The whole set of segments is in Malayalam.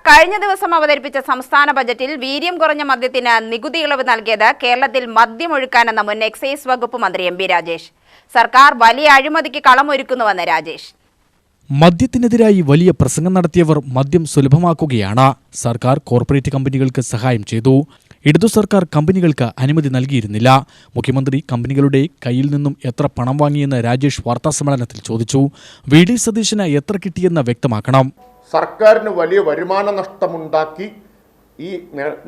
കഴിഞ്ഞ ദിവസം അവതരിപ്പിച്ച സംസ്ഥാന ബജറ്റിൽ വീര്യം കുറഞ്ഞ മദ്യത്തിന് നികുതി ഇളവ് നൽകിയത് കേരളത്തിൽ മദ്യമൊഴുക്കാനെന്ന മുൻ എക്സൈസ് വകുപ്പ് മന്ത്രി എം. രാജേഷ്. സർക്കാർ വലിയ അഴിമതിക്ക് കളമൊരുക്കുന്നുവെന്ന് രാജേഷ്. മദ്യത്തിനെതിരായി വലിയ പ്രസംഗം നടത്തിയവർ മദ്യം സുലഭമാക്കുകയാണ്. സർക്കാർ കോർപ്പറേറ്റ് കമ്പനികൾക്ക് സഹായം ചെയ്തു. ഇടതു സർക്കാർ കമ്പനികൾക്ക് അനുമതി നൽകിയിരുന്നില്ല. മുഖ്യമന്ത്രി കമ്പനികളുടെ കയ്യിൽ നിന്നും എത്ര പണം വാങ്ങിയെന്ന് രാജേഷ് വാർത്താസമ്മേളനത്തിൽ ചോദിച്ചു. വി ഡി സതീശന് എത്ര കിട്ടിയെന്ന് വ്യക്തമാക്കണം. സർക്കാരിന് വലിയ വരുമാന നഷ്ടമുണ്ടാക്കി ഈ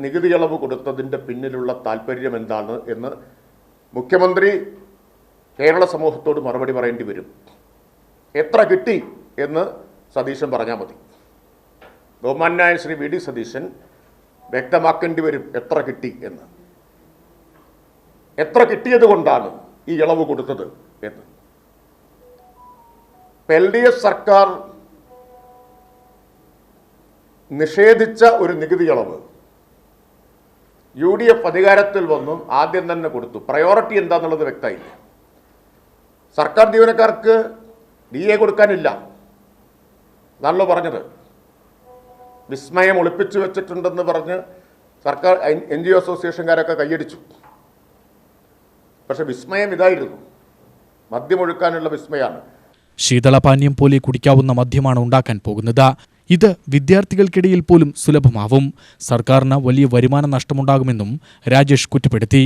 നികുതി ഇളവ് കൊടുത്തതിൻ്റെ പിന്നിലുള്ള താല്പര്യം എന്താണ് എന്ന് മുഖ്യമന്ത്രി കേരള സമൂഹത്തോട് മറുപടി പറയേണ്ടി വരും. എത്ര കിട്ടി എന്ന് സതീശൻ പറഞ്ഞാൽ മതി. ബഹുമാന്യനായ ശ്രീ വി ഡി സതീശൻ വ്യക്തമാക്കേണ്ടി വരും എത്ര കിട്ടി എന്ന്, എത്ര കിട്ടിയത് കൊണ്ടാണ് ഈ ഇളവ് കൊടുത്തത് എന്ന്. LDF സർക്കാർ നിഷേധിച്ച ഒരു നികുതി ഇളവ് UDF അധികാരത്തിൽ വന്നും ആദ്യം തന്നെ കൊടുത്തു. പ്രയോറിറ്റി എന്താണെന്നുള്ളത് വ്യക്തമായില്ല. സർക്കാർ ജീവനക്കാർക്ക് DA കൊടുക്കാനില്ല എന്നാണല്ലോ പറഞ്ഞത്. വിസ്മയം ഒളിപ്പിച്ചു വെച്ചിട്ടുണ്ടെന്ന് പറഞ്ഞ് സർക്കാർ NGO അസോസിയേഷൻകാരൊക്കെ കൈയടിച്ചു. പക്ഷെ വിസ്മയം ഇതായിരുന്നു, മദ്യമൊഴുക്കാനുള്ള വിസ്മയമാണ്. ശീതളപാനീയം പോലെ കുടിക്കാവുന്ന മദ്യമാണ് ഉണ്ടാക്കാൻ പോകുന്നത്. ഇത് വിദ്യാർത്ഥികൾക്കിടയിൽ പോലും സുലഭമാവും. സർക്കാരിന് വലിയ വരുമാന നഷ്ടമുണ്ടാകുമെന്നും രാജേഷ് കുറ്റപ്പെടുത്തി.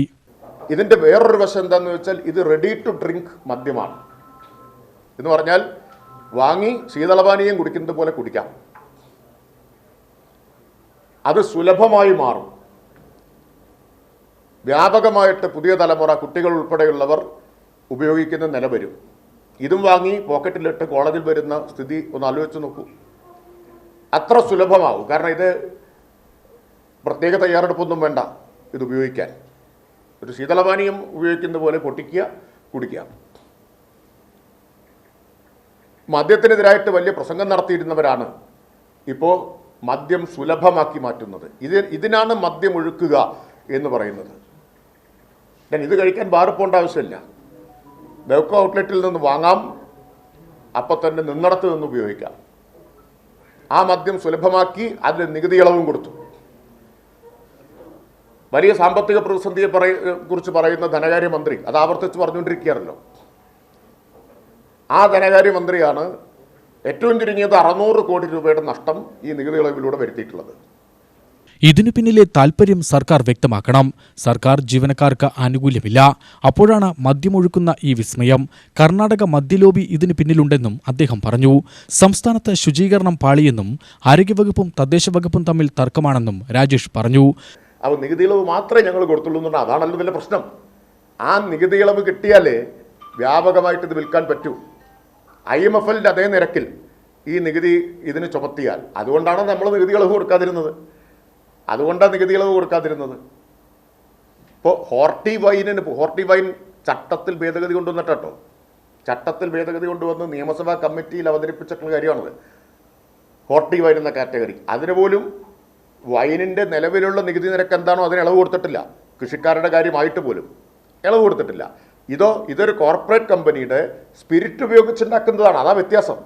ഇതിന്റെ വേറൊരു വശം എന്താണെന്ന് വെച്ചാൽ ഇത് റെഡി ടു ഡ്രിങ്ക് മദ്യമാണ് എന്ന് പറഞ്ഞാൽ വാങ്ങി ശീതളപാനീയം കുടിക്കുന്നത് പോലെ കുടിക്കാം. അത് സുലഭമായി മാറും. വ്യാപകമായിട്ട് പുതിയ തലമുറ കുട്ടികൾ ഉൾപ്പെടെയുള്ളവർ ഉപയോഗിക്കുന്ന നില വരും. ഇതും വാങ്ങി പോക്കറ്റിലിട്ട് കോളേജിൽ വരുന്ന സ്ഥിതി ഒന്ന് ആലോചിച്ച് നോക്കൂ. അത്ര സുലഭമാവും. കാരണം ഇത് പ്രത്യേക തയ്യാറെടുപ്പൊന്നും വേണ്ട ഇത് ഉപയോഗിക്കാൻ. ഒരു ശീതളപാനീയം ഉപയോഗിക്കുന്ന പോലെ പൊട്ടിക്കുക, കുടിക്കുക. മദ്യത്തിനെതിരായിട്ട് വലിയ പ്രസംഗം നടത്തിയിരുന്നവരാണ് ഇപ്പോൾ മദ്യം സുലഭമാക്കി മാറ്റുന്നത്. ഇതിനാണ് മദ്യം ഒഴുക്കുക എന്ന് പറയുന്നത്. ഞാൻ ഇത് കഴിക്കാൻ ബാറിൽ പോകേണ്ട ആവശ്യമില്ല. ബെവ്കോ ഔട്ട്ലെറ്റിൽ നിന്ന് വാങ്ങാം, അപ്പം തന്നെ നിന്നിടത്ത് നിന്ന് ഉപയോഗിക്കാം. ആ മദ്യം സുലഭമാക്കി അതിന് നികുതി ഇളവും കൊടുത്തു. വലിയ സാമ്പത്തിക പ്രതിസന്ധിയെ കുറിച്ച് പറയുന്ന ധനകാര്യമന്ത്രി അത് ആവർത്തിച്ച് പറഞ്ഞുകൊണ്ടിരിക്കുകയാണല്ലോ. ആ ധനകാര്യമന്ത്രിയാണ് ഏറ്റവും ചുരുങ്ങിയത് 600 കോടി രൂപയുടെ നഷ്ടം ഈ നികുതി ഇളവിലൂടെ വരുത്തിയിട്ടുള്ളത്. ഇതിനു പിന്നിലെ താൽപര്യം സർക്കാർ വ്യക്തമാക്കണം. സർക്കാർ ജീവനക്കാർക്ക് ആനുകൂല്യമില്ല. അപ്പോഴാണ് മദ്യമൊഴുക്കുന്ന ഈ വിസ്മയം. കർണാടക മദ്യലോബി ഇതിനു പിന്നിലുണ്ടെന്നും അദ്ദേഹം പറഞ്ഞു. സംസ്ഥാനത്ത് ശുചീകരണം പാളിയെന്നും ആരോഗ്യവകുപ്പും തദ്ദേശ വകുപ്പും തമ്മിൽ തർക്കമാണെന്നും രാജേഷ് പറഞ്ഞു. അപ്പോൾ നികുതി ഇളവ് മാത്രമേ ഞങ്ങൾ കൊടുത്തുള്ളൂ എന്നുണ്ട്. അതാണല്ലോ ഇതിൻ്റെ പ്രശ്നം. ആ നികുതി ഇളവ് കിട്ടിയാലേ വ്യാപകമായിട്ട് ഇത് വിൽക്കാൻ പറ്റൂ. IMFലിൻ്റെ അതേ നിരക്കിൽ ഈ നികുതി ഇതിന് ചുമത്തിയാൽ, അതുകൊണ്ടാണ് നമ്മൾ നികുതി ഇളവ് കൊടുക്കാതിരുന്നത്. ഇപ്പോൾ ഹോർട്ടി വൈൻ ചട്ടത്തിൽ ഭേദഗതി കൊണ്ടുവന്നിട്ടോ. ചട്ടത്തിൽ ഭേദഗതി കൊണ്ടുവന്ന് നിയമസഭാ കമ്മിറ്റിയിൽ അവതരിപ്പിച്ചിട്ടുള്ള കാര്യമാണത്. ഹോർട്ടി വൈൻ എന്ന കാറ്റഗറി, അതിന് പോലും വൈനിൻ്റെ നിലവിലുള്ള നികുതി നിരക്ക് എന്താണോ അതിന് ഇളവ് കൊടുത്തിട്ടില്ല. കൃഷിക്കാരുടെ കാര്യമായിട്ട് പോലും ഇളവ് കൊടുത്തിട്ടില്ല. ഇതൊരു കോർപ്പറേറ്റ് കമ്പനിയുടെ സ്പിരിറ്റ് ഉപയോഗിച്ചുണ്ടാക്കുന്നതാണ്. അതാ വ്യത്യാസം.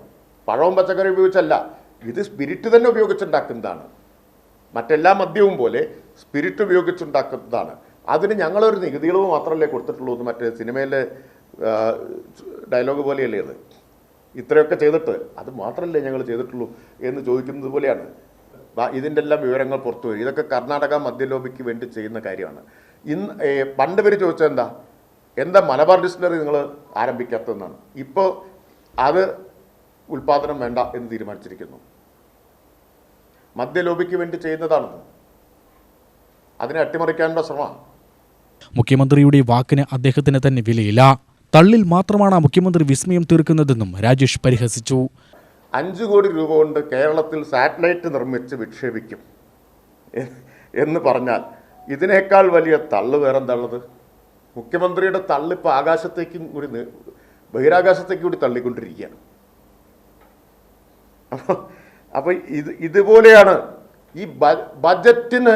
പഴവും പച്ചക്കറി ഉപയോഗിച്ചല്ല, ഇത് സ്പിരിറ്റ് തന്നെ ഉപയോഗിച്ചുണ്ടാക്കുന്നതാണ്. മറ്റെല്ലാ മദ്യവും പോലെ സ്പിരിറ്റ് ഉപയോഗിച്ചുണ്ടാക്കുന്നതാണ്. അതിന് ഞങ്ങളൊരു നികുതി ഇളവ് മാത്രമല്ലേ കൊടുത്തിട്ടുള്ളൂ എന്ന് മറ്റേ സിനിമയിലെ ഡയലോഗ് പോലെയല്ലേ അത്. ഇത്രയൊക്കെ ചെയ്തിട്ട് അത് മാത്രമല്ലേ ഞങ്ങൾ ചെയ്തിട്ടുള്ളൂ എന്ന് ചോദിക്കുന്നത് പോലെയാണ്. ഇതിൻ്റെ എല്ലാം വിവരങ്ങൾ പുറത്തു വരും. ഇതൊക്കെ കർണാടക മദ്യലോബിക്ക് വേണ്ടി ചെയ്യുന്ന കാര്യമാണ്. പണ്ട് പേര് ചോദിച്ചത് എന്താ മലബാർ ഡിസ്റ്റിലറി നിങ്ങൾ ആരംഭിക്കാത്തതെന്നാണ്. ഇപ്പോൾ അത് ഉൽപ്പാദനം വേണ്ട എന്ന് തീരുമാനിച്ചിരിക്കുന്നു. മദ്യലോബിക്ക് വേണ്ടി ചെയ്യുന്നതാണത്. അതിനെ അട്ടിമറിക്കാനുള്ള ശ്രമമാണ്. മുഖ്യമന്ത്രിയുടെ വാക്കിന് അദ്ദേഹത്തിന് തന്നെ വിലയില്ല. തള്ളിൽ മാത്രമാണ് മുഖ്യമന്ത്രി വിസ്മയം തീർക്കുന്നതെന്നും രാജേഷ് പരിഹസിച്ചു. 5 കോടി രൂപ കൊണ്ട് കേരളത്തിൽ സാറ്റലൈറ്റ് നിർമ്മിച്ച് വിക്ഷേപിക്കും എന്ന് പറഞ്ഞാൽ ഇതിനേക്കാൾ വലിയ തള്ളു വേറെന്താണുള്ളത്? മുഖ്യമന്ത്രിയുടെ തള്ളിപ്പോൾ ആകാശത്തേക്കും കൂടി ബഹിരാകാശത്തേക്ക് കൂടി തള്ളിക്കൊണ്ടിരിക്കുകയാണ്. അപ്പോൾ ഇതുപോലെയാണ് ഈ ബജറ്റിന്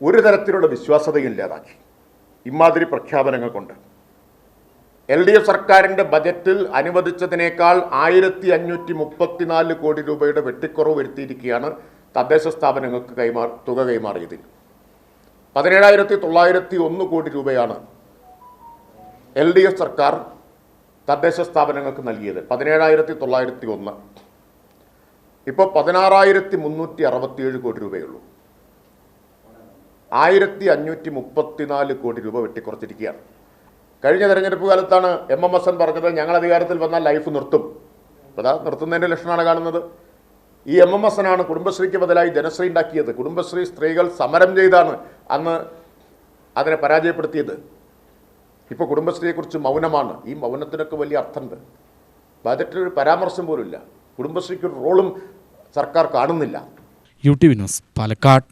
ഒരു തരത്തിലുള്ള വിശ്വാസ്യതയും ഇല്ലാതാക്കി ഇമാതിരി പ്രഖ്യാപനങ്ങൾ കൊണ്ട്. LDF സർക്കാരിൻ്റെ ബജറ്റിൽ അനുവദിച്ചതിനേക്കാൾ 1534 കോടി രൂപയുടെ വെട്ടിക്കുറവ് വരുത്തിയിരിക്കുകയാണ് തദ്ദേശ സ്ഥാപനങ്ങൾക്ക് തുക കൈമാറിയതിൽ 17,901 കോടി രൂപയാണ് LDF സർക്കാർ തദ്ദേശ സ്ഥാപനങ്ങൾക്ക് നൽകിയത്. 17,901. ഇപ്പോൾ 16,367 കോടി രൂപയുള്ളൂ. 1,534 കോടി രൂപ വെട്ടിക്കുറച്ചിരിക്കുകയാണ്. കഴിഞ്ഞ തെരഞ്ഞെടുപ്പ് കാലത്താണ് MMSN പറഞ്ഞത് ഞങ്ങൾ അധികാരത്തിൽ വന്നാൽ ലൈഫ് നിർത്തും. അപ്പോൾ അതാ നിർത്തുന്നതിൻ്റെ ലക്ഷണമാണ് കാണുന്നത്. ഈ MMSN ആണ് കുടുംബശ്രീക്ക് ബദലായി ജനശ്രീ ഉണ്ടാക്കിയത്. കുടുംബശ്രീ സ്ത്രീകൾ സമരം ചെയ്താണ് അന്ന് അതിനെ പരാജയപ്പെടുത്തിയത്. ഇപ്പോൾ കുടുംബശ്രീയെക്കുറിച്ച് മൗനമാണ്. ഈ മൗനത്തിനൊക്കെ വലിയ അർത്ഥമുണ്ട്. ബജറ്റിൽ ഒരു പരാമർശം പോലുമില്ല. കുടുംബശ്രീക്ക് ഒരു റോളും സർക്കാർ കാണുന്നില്ല. UTV news, Palakkad.